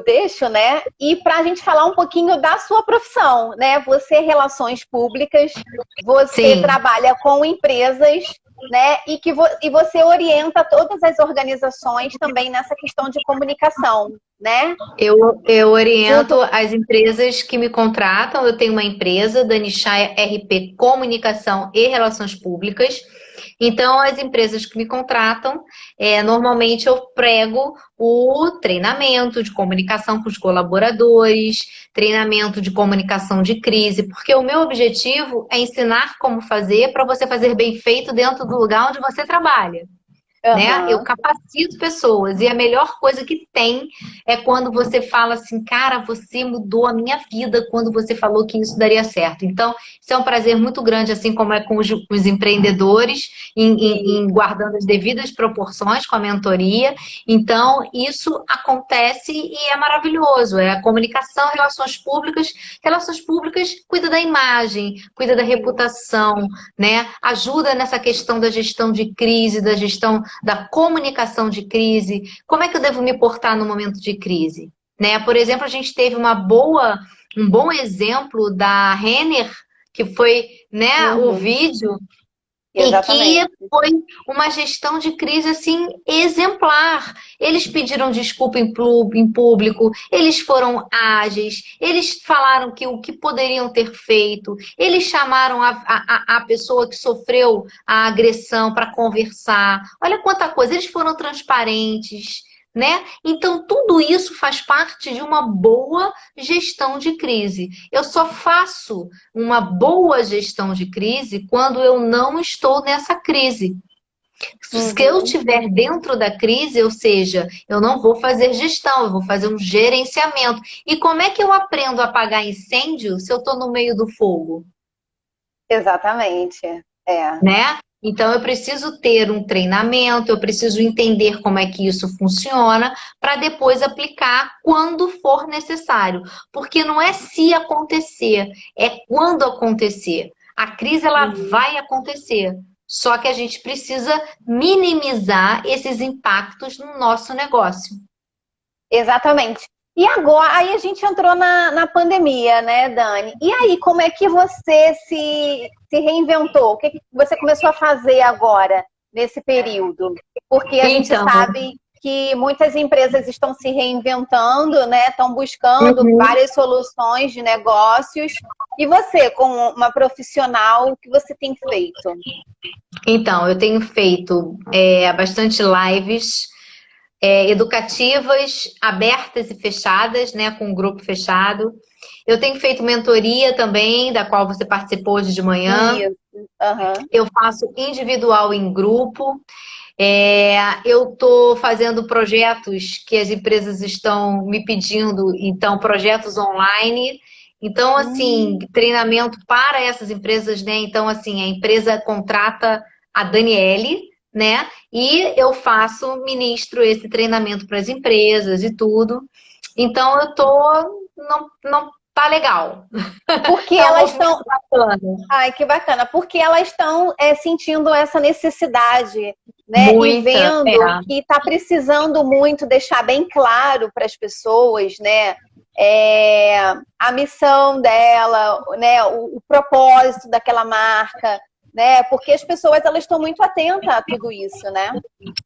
deixo, né? E para a gente falar um pouquinho da sua profissão, né? Você é relações públicas, você Sim, trabalha com empresas, né? E você orienta todas as organizações também nessa questão de comunicação, né? eu oriento Junto. as empresas que me contratam. Eu tenho uma empresa, Danishaya RP Comunicação e Relações Públicas. Então, as empresas que me contratam, normalmente eu prego o treinamento de comunicação com os colaboradores, treinamento de comunicação de crise, porque o meu objetivo é ensinar como fazer para você fazer bem feito dentro do lugar onde você trabalha. Né? Eu Aham. capacito pessoas e a melhor coisa que tem é quando você fala assim, cara, você mudou a minha vida quando você falou que isso daria certo. Então, isso é um prazer muito grande, assim como é com os empreendedores, em Isso. guardando as devidas proporções com a mentoria. Então, isso acontece e é maravilhoso. É a comunicação, relações públicas cuida da imagem, cuida da Sim. reputação, né? Ajuda nessa questão da gestão de crise, da gestão da comunicação de crise, como é que eu devo me portar no momento de crise, né? Por exemplo, a gente teve um bom exemplo da Renner, que foi, né, o Uhum, vídeo e que exatamente. foi uma gestão de crise assim exemplar. Eles pediram desculpa em público, eles foram ágeis, eles falaram que o que poderiam ter feito, eles chamaram a pessoa que sofreu a agressão para conversar. Olha quanta coisa, eles foram transparentes. Né? Então, tudo isso faz parte de uma boa gestão de crise. Eu só faço uma boa gestão de crise quando eu não estou nessa crise. Se eu Uhum. estiver dentro da crise, ou seja, eu não vou fazer gestão, eu vou fazer um gerenciamento. E como é que eu aprendo a apagar incêndio se eu estou no meio do fogo? Exatamente. É. Né? Então, eu preciso ter um treinamento, eu preciso entender como é que isso funciona para depois aplicar quando for necessário. Porque não é se acontecer, é quando acontecer. A crise ela Uhum. vai acontecer. Só que a gente precisa minimizar esses impactos no nosso negócio. Exatamente. E agora, aí a gente entrou na pandemia, né, Dani? E aí, como é que você se reinventou? O que que você começou a fazer agora, nesse período? Porque a gente Então, sabe que muitas empresas estão se reinventando, né? Estão buscando uhum. várias soluções de negócios. E você, como uma profissional, o que você tem feito? Então, eu tenho feito bastante lives educativas, abertas e fechadas, né, com um grupo fechado. Eu tenho feito mentoria também, da qual você participou hoje de manhã. Isso. Aham. Eu faço individual em grupo. Eu estou fazendo projetos que as empresas estão me pedindo, então, projetos online. Então, assim, Hum. treinamento para essas empresas, né? Então, assim, a empresa contrata a Daniele, né? E eu ministro esse treinamento para as empresas e tudo. Então, não tá legal. Porque Tá um elas movimento estão. bacana. Ai, que bacana, porque elas estão sentindo essa necessidade, né? E Muita, vendo que está precisando muito deixar bem claro para as pessoas, né? É, a missão dela, né? O propósito daquela marca, né? Porque as pessoas elas estão muito atentas a tudo isso, né?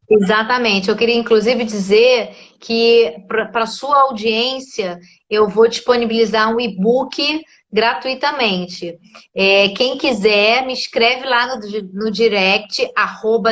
exatamente. Eu queria, inclusive, dizer que para sua audiência eu vou disponibilizar um e-book gratuitamente. Quem quiser, me escreve lá no direct,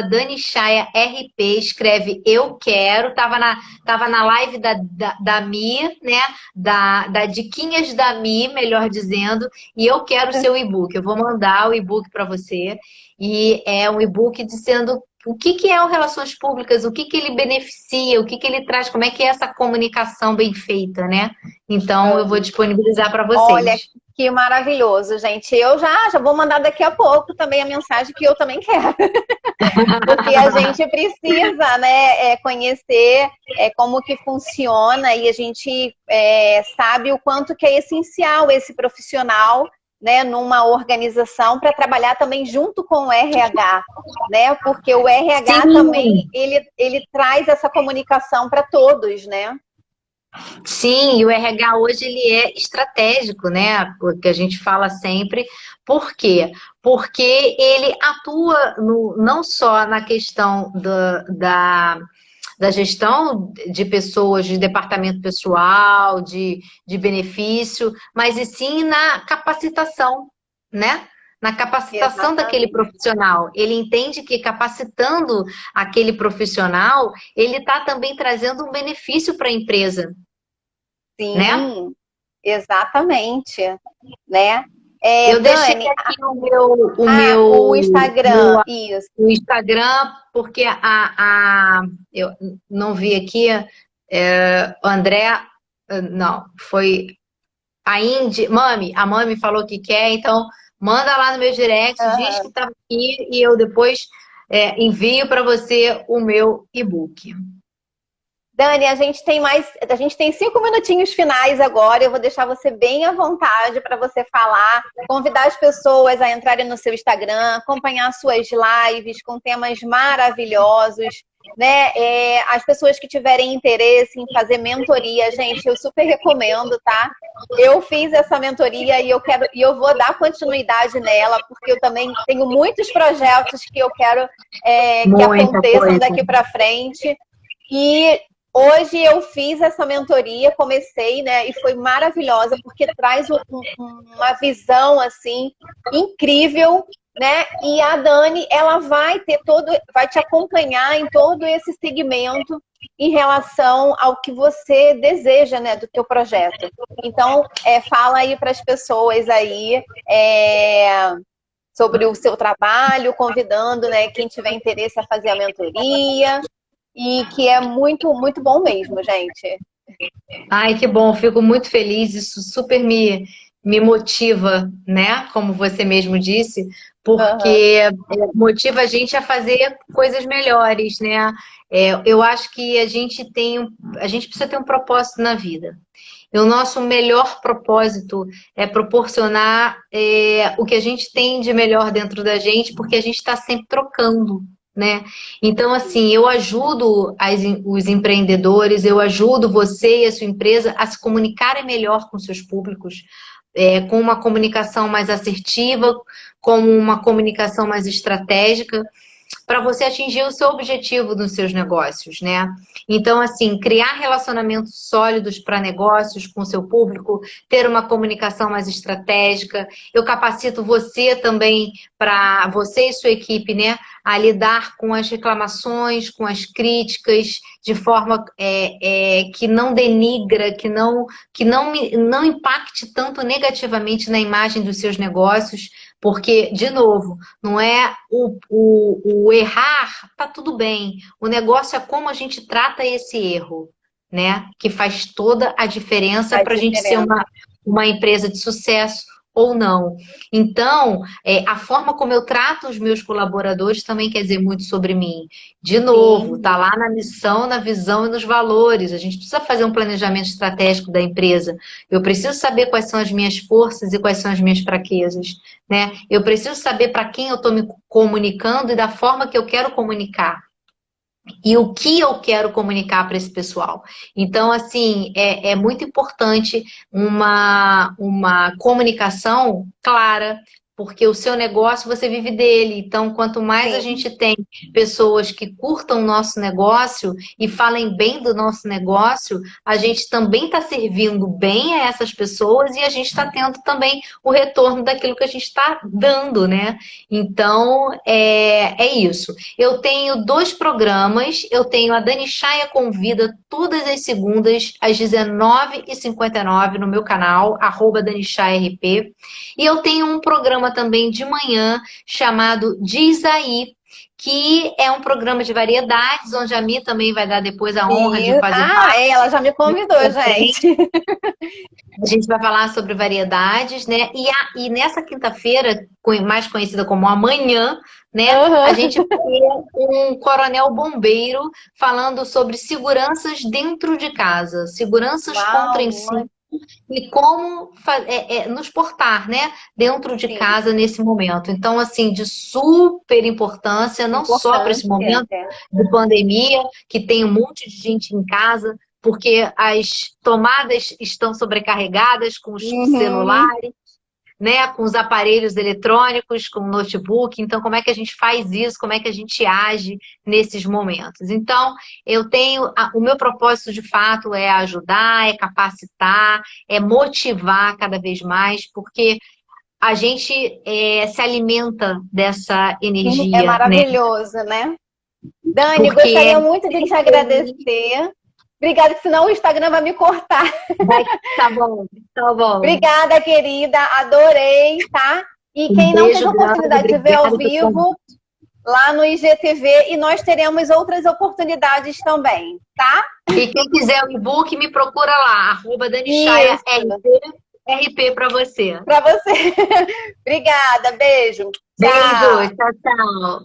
@DaniChayaRP, escreve eu quero. Tava na live da Mi, né? Da Diquinhas da Mi, melhor dizendo, e eu quero o seu e-book. Eu vou mandar o e-book para você. E é um e-book dizendo o que que é o Relações Públicas, o que que ele beneficia, o que que ele traz, como é que é essa comunicação bem feita, né? Então, eu vou disponibilizar para Olha, vocês. que maravilhoso, gente. Eu já vou mandar daqui a pouco também a mensagem que eu também quero. Porque a gente precisa, né, conhecer como que funciona e a gente sabe o quanto que é essencial esse profissional, né, numa organização para trabalhar também junto com o RH, né? Porque o RH também Sim, ele traz essa comunicação para todos, né? sim, e o RH hoje ele é estratégico, né? Porque a gente fala sempre. Por quê? Porque ele atua não só na questão da gestão de pessoas, de departamento pessoal, de benefício, mas e sim na capacitação, né? Na capacitação daquele Exatamente. profissional. Ele entende que capacitando aquele profissional, ele está também trazendo um benefício para a empresa, né? Sim, exatamente, né? Eu deixei Dani, aqui o o meu, Instagram, isso. o Instagram, porque eu não vi aqui, o André, não, foi a Mami falou que quer, então manda lá no meu direct, diz que Aham. está aqui e eu depois envio para você o meu e-book. Dani, a gente tem 5 minutinhos finais agora. Eu vou deixar você bem à vontade para você falar, convidar as pessoas a entrarem no seu Instagram, acompanhar suas lives com temas maravilhosos, né? As pessoas que tiverem interesse em fazer mentoria, gente, eu super recomendo, tá? Eu fiz essa mentoria e eu vou dar continuidade nela, porque eu também tenho muitos projetos que eu quero que aconteçam daqui para frente. E hoje eu fiz essa mentoria, comecei, né? E foi maravilhosa, porque traz uma visão, assim, incrível, né? E a Dani, ela vai te acompanhar em todo esse segmento em relação ao que você deseja, né? Do teu projeto. Então, fala aí para as pessoas aí, sobre o seu trabalho, convidando, né, quem tiver interesse a fazer a mentoria. E que é muito, muito bom mesmo, gente. Ai, que bom, fico muito feliz, isso super me motiva, né? Como você mesmo disse, porque motiva a gente a fazer coisas melhores, né? Eu acho que a gente precisa ter um propósito na vida. E o nosso melhor propósito é proporcionar o que a gente tem de melhor dentro da gente, porque a gente está sempre trocando, né? Então, assim, eu ajudo os empreendedores, eu ajudo você e a sua empresa a se comunicarem melhor com seus públicos, com uma comunicação mais assertiva, com uma comunicação mais estratégica, para você atingir o seu objetivo nos seus negócios, né? Então, assim, criar relacionamentos sólidos para negócios com o seu público, ter uma comunicação mais estratégica. Eu capacito você também, para você e sua equipe, né, a lidar com as reclamações, com as críticas, de forma que não denigra, que não impacte tanto negativamente na imagem dos seus negócios. Porque, de novo, não é o errar, tá tudo bem. O negócio é como a gente trata esse erro, né? Que faz toda a diferença para a gente ser uma empresa de sucesso ou não. Então, a forma como eu trato os meus colaboradores também quer dizer muito sobre mim. De novo, tá lá na missão, na visão e nos valores. A gente precisa fazer um planejamento estratégico da empresa. Eu preciso saber quais são as minhas forças e quais são as minhas fraquezas, né? Eu preciso saber para quem eu estou me comunicando e da forma que eu quero comunicar. E o que eu quero comunicar para esse pessoal. Então, assim, é muito importante uma comunicação clara, porque o seu negócio, você vive dele. Então, quanto mais a gente tem pessoas que curtam o nosso negócio e falem bem do nosso negócio, a gente também está servindo bem a essas pessoas e a gente está tendo também o retorno daquilo que a gente está dando, né? Então, é isso. Eu tenho 2 programas, eu tenho a Dani Chaia Convida todas as segundas às 19h59 no meu canal, @DaniChaiaRP. E eu tenho um programa também de manhã chamado Diz Aí, que é um programa de variedades, onde a Mi também vai dar depois a honra de fazer parte. Ela já me convidou, gente. A gente vai falar sobre variedades, né? E nessa quinta-feira, mais conhecida como amanhã, né? A gente vai ter um coronel bombeiro falando sobre seguranças dentro de casa, seguranças contra incêndio e como nos portar, né? Dentro de casa nesse momento. Então, assim, de super importância, não só para esse momento de pandemia, que tem um monte de gente em casa, porque as tomadas estão sobrecarregadas com os celulares, né, com os aparelhos eletrônicos, com o notebook. Então, como é que a gente faz isso? Como é que a gente age nesses momentos? Então, o meu propósito de fato é ajudar, é capacitar, é motivar cada vez mais, porque a gente se alimenta dessa energia. É maravilhoso, né? Dani, gostaria muito de te agradecer. Obrigada, senão o Instagram vai me cortar. Tá bom, tá bom. Obrigada, querida. Adorei, tá? E quem não teve a oportunidade de ver ao vivo, lá no IGTV, e nós teremos outras oportunidades também, tá? E quem quiser o e-book, me procura lá, @DaniChaiaRP para você. Para você. Obrigada, beijo. Beijo, tchau, tchau.